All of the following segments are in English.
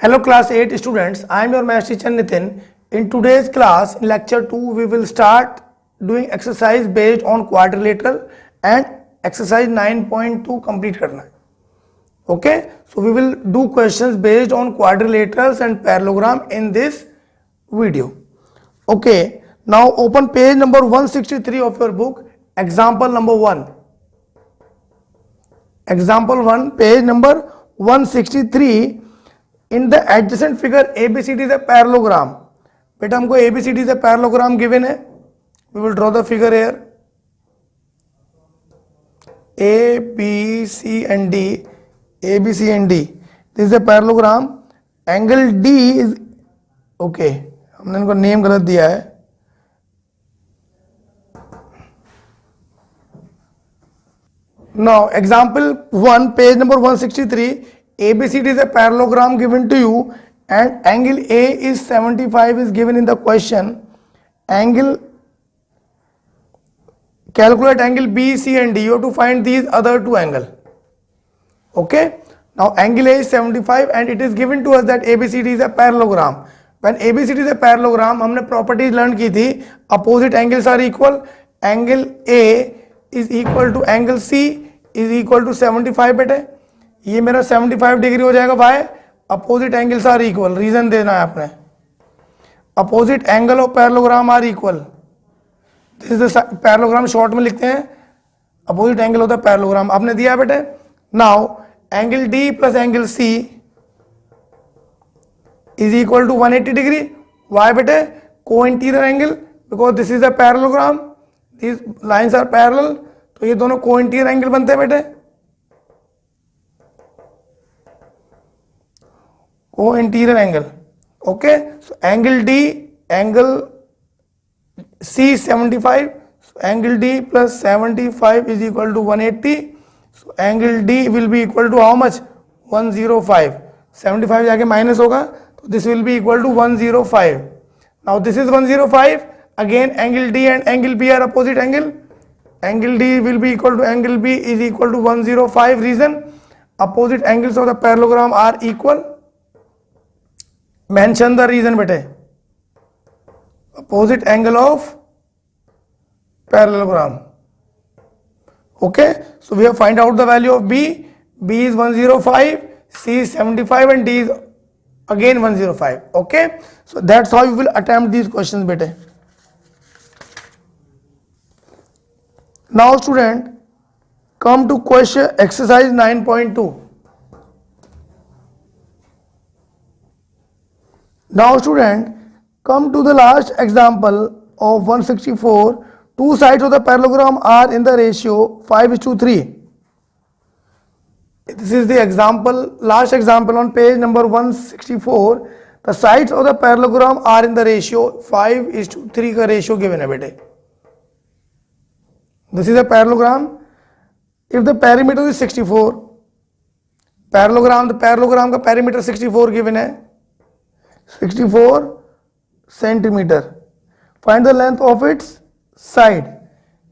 Hello class 8 students, I am your math teacher Nitin. In today's class, in lecture 2, we will start doing exercise based on quadrilateral and exercise 9.2 complete करना है. Okay, so we will do questions based on quadrilaterals and parallelogram in this video. Okay, now open page number 163 of your book, example number 1. Example 1, page number 163. In the adjacent figure ABCD is a parallelogram. बेटा हमको ABCD is a parallelogram given है. We will draw the figure here. A, B, C and D. A, B, C and D. This is a parallelogram. Angle D is okay. हमने इनको name गलत दिया है. Now example 1, page number 163. ABCD is a parallelogram given to you and angle A is 75 is given in the question. Calculate angle B, C and D. You have to find these other two angles. Okay. Now angle A is 75 and it is given to us that ABCD is a parallelogram. When ABCD is a parallelogram, हमने properties learn की थी. Opposite angles are equal. Angle A is equal to angle C is equal to 75 बेटे. ये मेरा 75 degree हो जाएगा भाई. Opposite angles are equal. Reason देना है आपने. Opposite angle of parallelogram are equal. This is the parallelogram. Short में लिखते हैं opposite angle of the parallelogram. आपने दिया बेटे. Now angle D plus angle C is equal to 180 degree. Why बेटे? Co interior angle, because this is a parallelogram. This lines are parallel, तो ये दोनों को इंटीरियर एंगल बनते हैं बेटे. Co-interior angle. Okay, so angle D, angle C 75. So angle D plus 75 is equal to 180. So angle D will be equal to how much? 105. 75 जाके minus होगा, तो this will be equal to 105. Now this is 105. Again angle D and angle B are opposite angle. Angle D will be equal to angle B is equal to 105. Reason? Opposite angles of the parallelogram are equal. Mention the reason bete. Opposite angle of parallelogram. Okay, so we have find out the value of B. B is 105, C is 75 and D is again 105. Okay, so that's how you will attempt these questions bete. Now student, come to question exercise 9.2. Now student, come to the last example of 164. Two sides of the parallelogram are in the ratio 5:3. This is the example, last example on page number 164. The sides of the parallelogram are in the ratio 5:3 का ratio given है बेटे. This is a parallelogram. If the perimeter is 64, the parallelogram का perimeter 64 given है. 64 centimeter. Find the length of its side.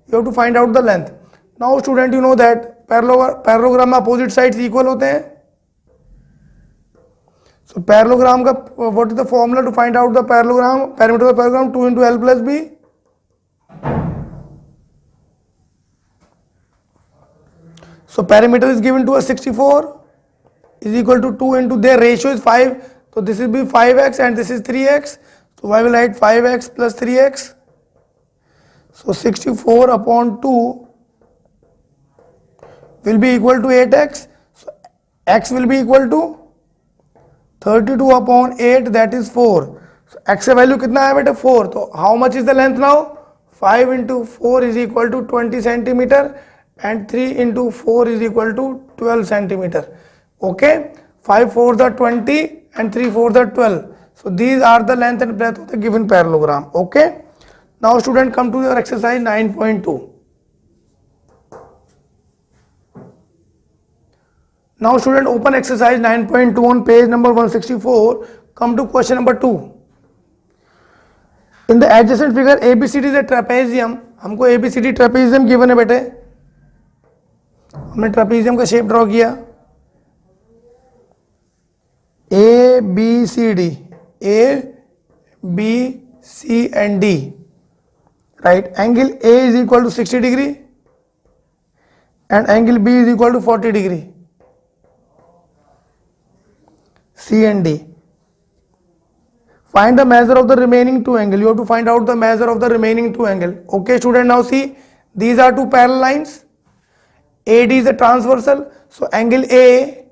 You have to find out the length. Now student, you know that parallelogram में opposite sides equal होते हैं. So parallelogram का what is the formula to find out the parallelogram? Perimeter of the parallelogram 2 into L plus B. So perimeter is given to us 64 is equal to 2 into their ratio is 5. So this will be 5x and this is 3x. So I will write 5x plus 3x. So 64 upon 2 will be equal to 8x. So x will be equal to 32 upon 8, that is 4. So x का value कितना है बेटा? 4. So how much is the length now? 5 into 4 is equal to 20 centimeter and 3 into 4 is equal to 12 centimeter. Okay, 5 4s are 20 and 3 4s are 12. So these are the length and breadth of the given parallelogram. Okay, now student, come to your exercise 9.2. Now student, open exercise 9.2 on page number 164. Come to question number 2. In the adjacent figure ABCD is a trapezium. हमको ABCD trapezium given है बेटे. हमने trapezium का shape draw किया. A B ABCD, A, B, C and D, right? Angle A is equal to 60 degree and angle B is equal to 40 degree. C and D. Find the measure of the remaining two angle. You have to find out the measure of the remaining two angle. Okay, student, now see, these are two parallel lines. AD is a transversal, so angle A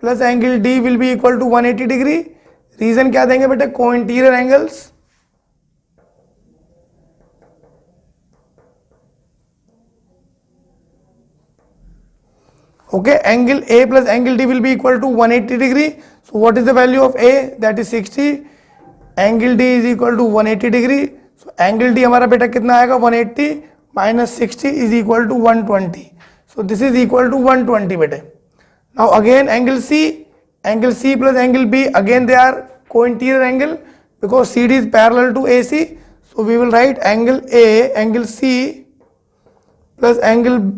plus angle D will be equal to 180 degree. Reason क्या देंगे बेटे? Co-interior angles. Okay, angle A plus angle D will be equal to 180 degree. So what is the value of A? That is 60. Angle D is equal to 180 degree. So angle D हमारा बेटा कितना आएगा? 180 minus 60 is equal to 120. So this is equal to 120 बेटे. Now again angle C plus angle B, again they are co-interior angle because CD is parallel to AC. So we will write angle A, angle C plus angle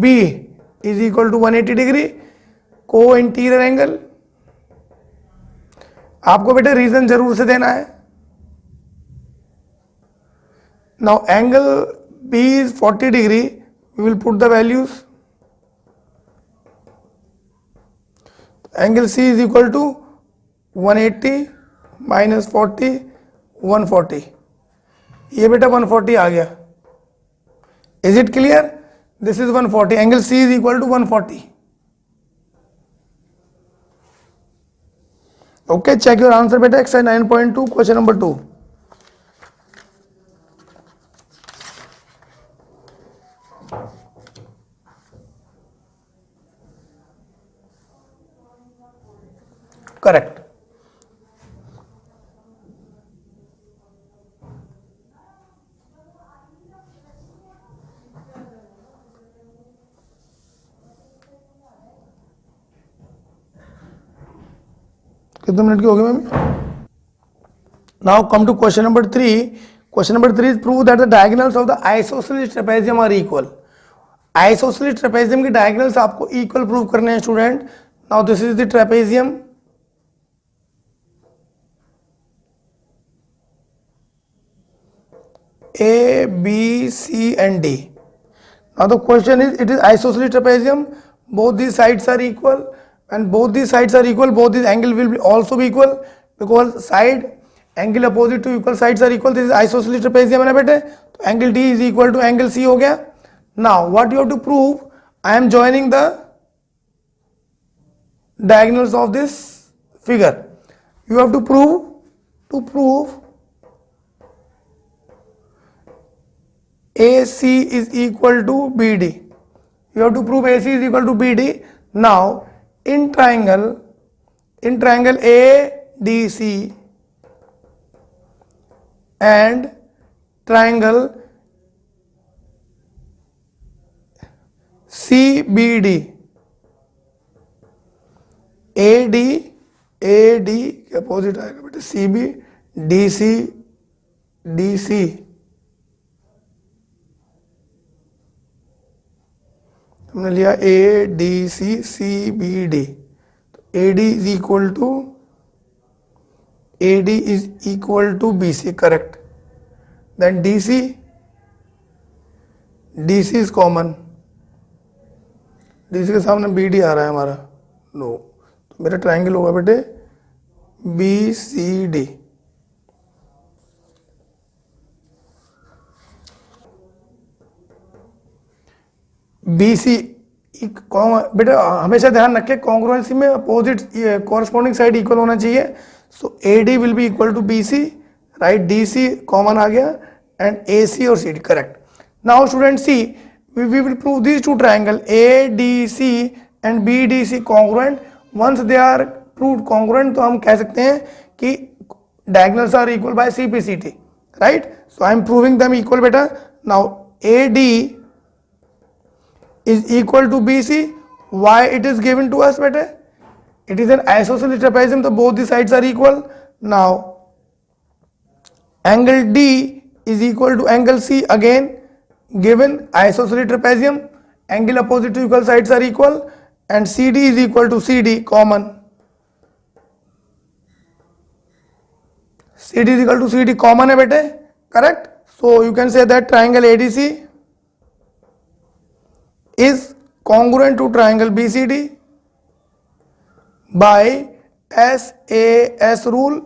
B is equal to 180 degree, co-interior angle. आपको बेटे reason जरूर से देना है. Now angle B is 40 degree. We will put the values. Angle C is equal to 180 minus 40, 140. ये बेटा 140 आ गया. Is it clear? This is 140. Angle C is equal to 140. Okay, check your answer बेटा. Exercise 9.2, question number 2. Correct. कितने minute की हो गई ma'am? Now come to question number 3. Question number 3 is prove that the diagonals of the isosceles trapezium are equal. Isosceles trapezium की diagonals आपको equal prove करने हैं student. Now this is the trapezium. A, B, C and D. Now the question is, it is isosceles trapezium. Both these sides are equal. And both these sides are equal, both these angle will be also be equal because side angle opposite to equal sides are equal. This is isosceles trapezium है ना बेटे. तो angle D is equal to angle C हो गया. Now what you have to prove? I am joining the diagonals of this figure. You have to prove AC is equal to BD. You have to prove AC is equal to BD. Now in triangle ADC and triangle CBD, AD के opposite आएगा बेटे CB, DC हमने लिया ADC CBD. तो AD is equal to BC, correct. Then DC is common. DC के सामने BD आ रहा है हमारा. नो, तो मेरा ट्रायंगल होगा बेटे BCD. BC बेटा हमेशा ध्यान रखें कॉन्ग्रुएंसी में अपोजिट कॉरस्पॉन्डिंग साइड इक्वल होना चाहिए. So AD will be equal to BC, right. DC common आ गया एंड AC और CD correct. Now student C, we will prove these two triangle ADC and BDC congruent. Once they are proved congruent तो हम कह सकते हैं कि diagonals are equal by CPCT, right? So I am proving them equal बेटा. Now AD is equal to BC. Why it is given to us बेटे? It is an isosceles trapezium, so both the sides are equal. Now angle D is equal to angle C, again given isosceles trapezium, angle opposite to equal sides are equal, and CD is equal to CD common. CD is equal to CD common है बेटे, correct. So you can say that triangle ADC is congruent to triangle BCD by SAS rule.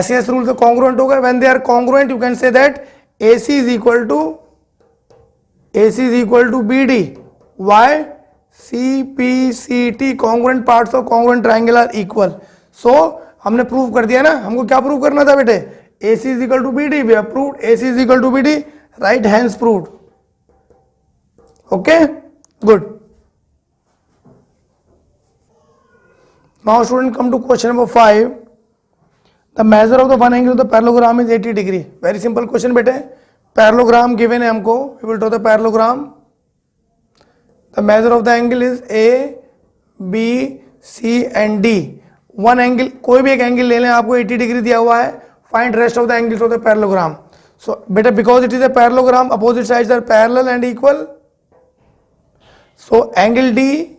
SAS rule से congruent होगा. When they are congruent, you can say that AC is equal to BD. Why? CPCT congruent parts of congruent triangle are equal. So हमने prove कर दिया ना. हमको क्या prove करना था बेटे? AC is equal to BD. We have proved AC is equal to BD. Right, hence proved. Okay, good. Now student, come to question number 5. The measure of the one angle of the parallelogram is 80 degree. Very simple question बेटे. Parallelogram given है हमको. We will draw the parallelogram. The measure of the angle is A, B, C and D. One angle, कोई भी एक angle ले लें, आपको 80 degree दिया हुआ है. Find rest of the angles of the parallelogram. So बेटा, because it is a parallelogram, opposite sides are parallel and equal. So angle D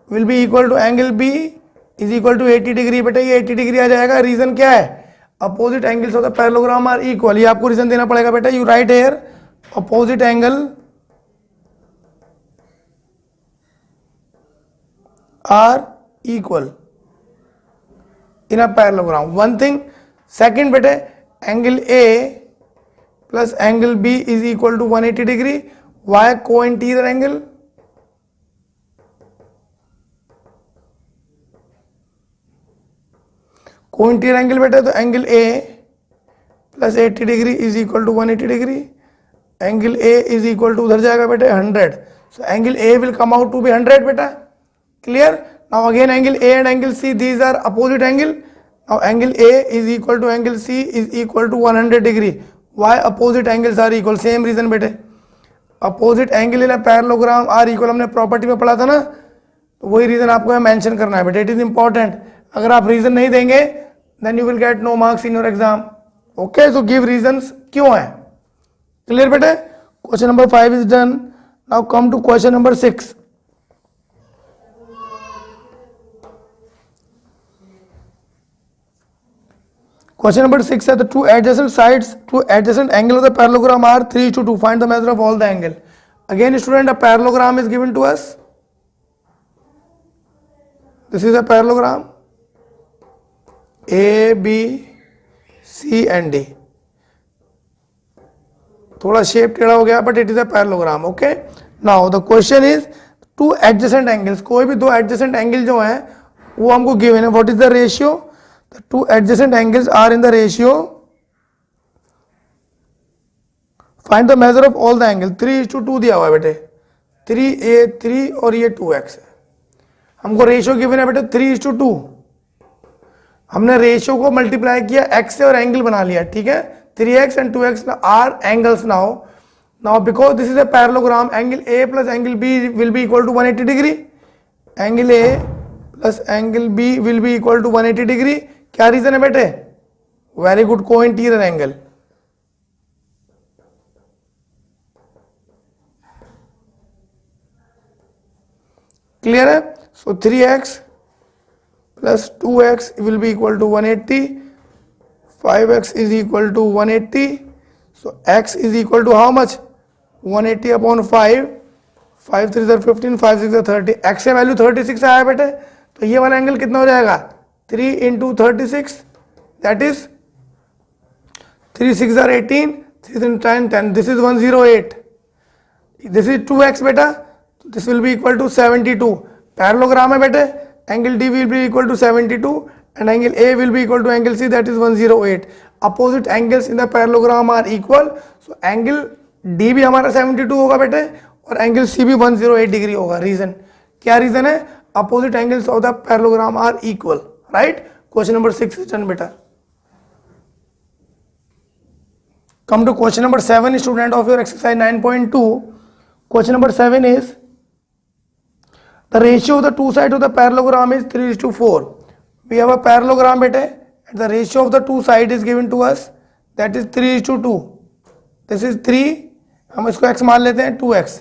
will be equal to angle B is equal to 80 degree. बेटा ये 80 degree आ जाएगा. Reason क्या है? Opposite angles of the parallelogram are equal. ये आपको reason देना पड़ेगा बेटा. You write here opposite angle are equal in a parallelogram. One thing. Second बेटे, angle A plus angle B is equal to 180 degree. Why? Co-interior angle. Co-interior angle बेटे, तो angle A plus 80 degree is equal to 180 degree. Angle A is equal to उधर जाएगा बेटे 100. So angle A will come out to be 100 बेटा. Clear? Now again angle A and angle C, these are opposite angle. Now angle A is equal to angle C is equal to 100 degree. Why? Opposite angles are equal. Same reason बेटे. Opposite angle in a parallelogram are equal. हमने property में पढ़ा था ना, तो वही reason आपको यहाँ मेंशन करना है बेटे. It is important. अगर आप रीजन नहीं देंगे then you will get no marks in your exam. Okay, so give reasons क्यों है. क्लियर बेटे. Question number 5 is done. Now come to question number 6. Question number 6 है, the two adjacent angle of the parallelogram are 3:2. Find the measure of all the angle. Again student, a parallelogram is given to us. This is a parallelogram. A, B, C and D. थोड़ा shape टेढ़ा हो गया, but it is a parallelogram. Okay. Now the question is two adjacent angles. कोई भी दो adjacent angle जो हैं वो हमको given है. What is the ratio? The two adjacent angles are in the ratio. Find the measure of all the angle. 3:2 दिया हुआ है बेटे. 3A3 और ये 2x है. हमको रेशियो गिवन है बेटे 3:2. हमने रेशियो को मल्टीप्लाई किया x से और एंगल बना लिया. ठीक है. 3x and 2x are angles now. Now because this is a parallelogram, angle A plus angle B will be equal to 180 degree. Angle A plus angle B will be equal to 180 degree. क्या reason है बेटे? Very good, co interior angle. Clear है. So 3x plus 2x will be equal to 180. 5x is equal to 180. So x is equal to how much? 180 upon 5. 5 3 15, 5 6 30. x से value 36 आया बेटे, तो ये वाला एंगल कितना हो जाएगा? 3 into 36, that is 3 6 are 18, 3 10 10. This is 108. This is 2x बेटा, this will be equal to 72. Parallelogram है बेटे, angle D will be equal to 72 and angle A will be equal to angle C, that is 108. Opposite angles in the parallelogram are equal. So angle D भी हमारा 72 होगा बेटे और angle C भी 108 degree होगा. Reason क्या reason है? Opposite angles of the parallelogram are equal. Right? Question number 6 is done beta. Come to question number 7, student, of your exercise 9.2. Question number 7 is the ratio of the two sides of the parallelogram is 3:4. We have a parallelogram beta and the ratio of the two sides is given to us, that is 3:2. This is 3, हम इसको x मान लेते हैं 2x.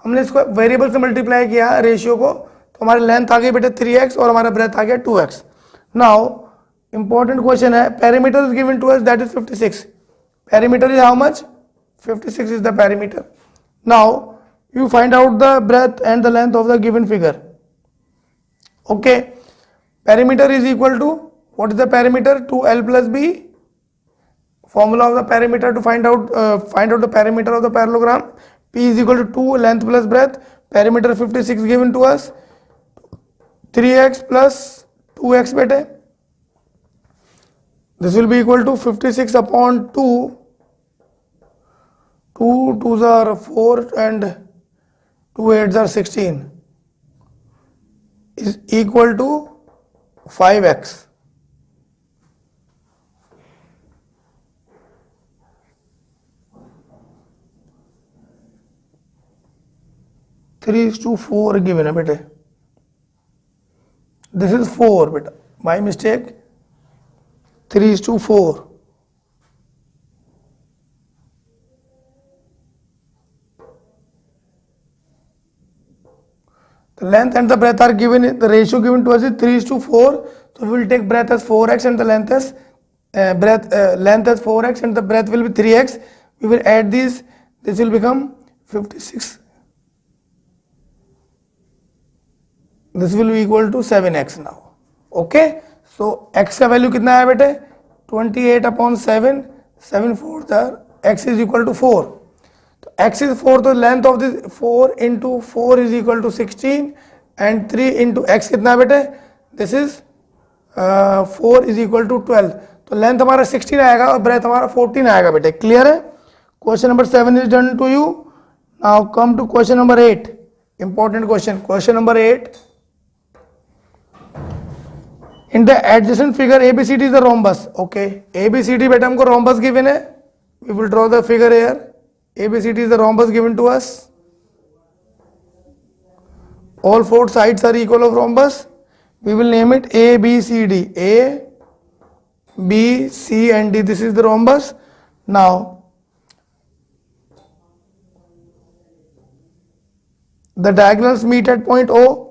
हमने इसको variable से multiply किया ratio को, तो हमारी लेंथ आ गई बेटे 3x और हमारा ब्रेथ आ गया 2x. Now important question है. Perimeter is given to us, that is 56. Perimeter is how much? 56 is the perimeter. Now you find out the breadth and the length of the given figure. Okay, perimeter is equal to, what is the perimeter? 2l plus b. Formula of the perimeter to find out the perimeter of the parallelogram. P is equal to 2 length plus breadth. Perimeter 56 given to us. 3x plus 2x bete. This will be equal to 56 upon 2. 2 2s are 4 and 2 8s are 16 is equal to 5x. Three is to 4 given है बेटे. This is 4 बेटा. My mistake. 3 is to 4. The length and the breadth are given, the ratio given to us is 3 is to 4. So we will take breadth as 4x and the length as length as 4x and the breadth will be 3x. We will add these, this will become 56. This will be equal to 7x now. Okay, so x का value कितना है बेटे? 28 upon 7, 7 4 are, x is equal to 4. So x is 4, तो length of this 4 into 4 is equal to 16 and 3 into x कितना है बेटे? This is 4 is equal to 12. तो length हमारा 16 आएगा और breadth हमारा 14 आएगा बेटे. Clear है? Question number 7 is done to you. Now come to question number 8. Important question. Question number 8. In the adjacent figure, ABCD is the rhombus. Okay, ABCD बेटा हमको rhombus given है. We will draw the figure here. ABCD is the rhombus given to us. All four sides are equal of rhombus. We will name it ABCD. A, B, C and D. This is the rhombus. Now, the diagonals meet at point O.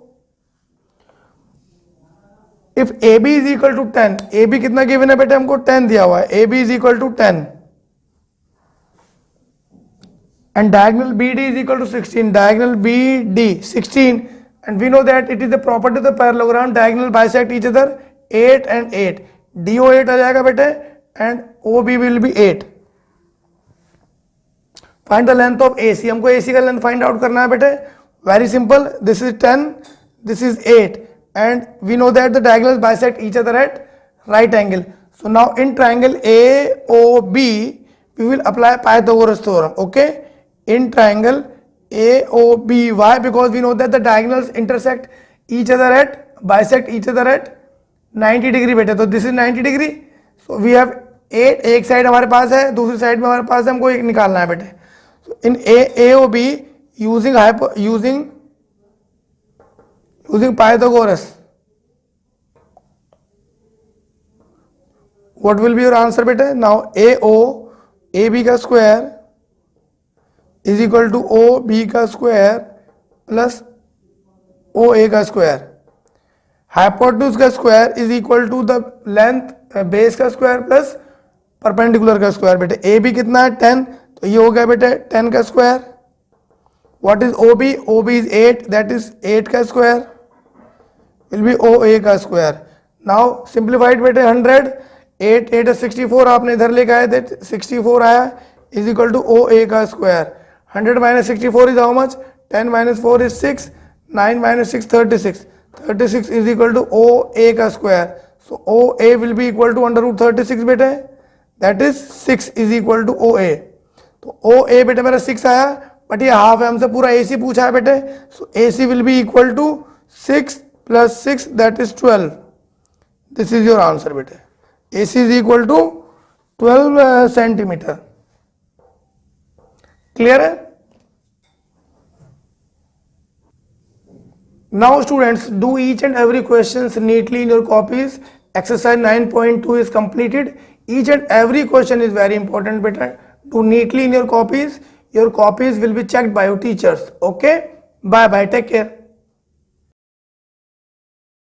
If AB is equal to 10, AB कितना given है बेटे हमको 10 दिया हुआ है. AB is equal to 10. And diagonal BD is equal to 16. Diagonal BD 16. And we know that it is the property of the parallelogram. Diagonal bisect each other 8 and 8. DO 8 आ जाएगा बेटे and OB will be 8. Find the length of AC. हमको AC का length find out करना है बेटे. Very simple. This is 10. This is 8. And we know that the diagonals bisect each other at right angle. So now in triangle AOB, we will apply Pythagoras theorem. Okay, in triangle AOB. Why? Because we know that the diagonals intersect each other at, bisect each other at 90 degree बेटे. तो this is 90 degree. So we have 8. एक side हमारे पास है, दूसरी side में हमारे पास है, हमको एक निकालना है बेटे. So in AOB using Pythagoras, what will be your answer beta? Now AO, AB का square is equal to OB का square plus OA का square. Hypotenuse का square is equal to the length base का square plus perpendicular का square बेटे. AB कितना है 10, तो ये हो गया बेटे 10 का square. What is OB? OB is 8, that is 8 का square will be OA का square. Now simplified बेटे 100, 8 8 is 64, आपने इधर लेके आए थे 64 आया is equal to OA का square. 100 minus 64 is how much? 10 minus 4 is 6, 9 minus 6 36. 36 is equal to OA का square. So OA will be equal to under root 36 बेटे, that is 6 is equal to OA. तो OA बेटे मेरा 6 आया, but ये half है, हमसे पूरा AC पूछा है बेटे. So AC will be equal to 6 plus 6, that is 12. This is your answer बेटे. AC is equal to 12 centimeter. Clear है? Now students, do each and every questions neatly in your copies. Exercise 9.2 is completed. Each and every question is very important beta. Do neatly in your copies. Your copies will be checked by your teachers. Okay? Bye bye. Take care.